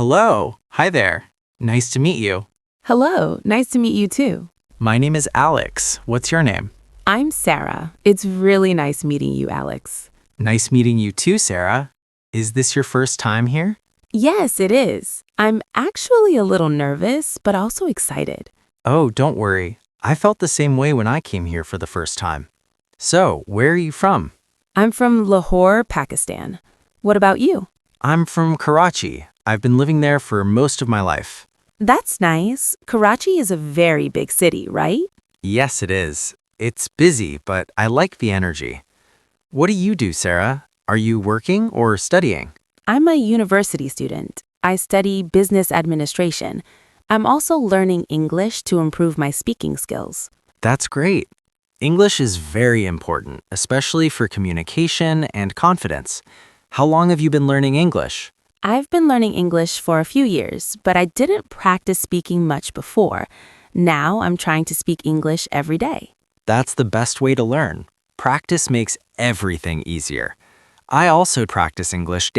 Hello. Hi there. Nice to meet you. Hello, nice to meet you too. My name is Alex. What's your name? I'm Sarah. It's really nice meeting you, Alex. Nice meeting you too, Sarah. Is this your first time here? Yes, it is. I'm actually a little nervous, but also excited. Oh, don't worry. I felt the same way when I came here for the first time. So, where are you from? I'm from Lahore, Pakistan. What about you? I'm from Karachi. I've been living there for most of my life. That's nice. Karachi is a very big city, right? Yes, it is. It's busy, but I like the energy. What do you do, Sarah? Are you working or studying? I'm a university student. I study business administration. I'm also learning English to improve my speaking skills. That's great. English is very important, especially for communication and confidence. How long have you been learning English? I've been learning English for a few years, but I didn't practice speaking much before. Now I'm trying to speak English every day. That's the best way to learn. Practice makes everything easier. I also practice English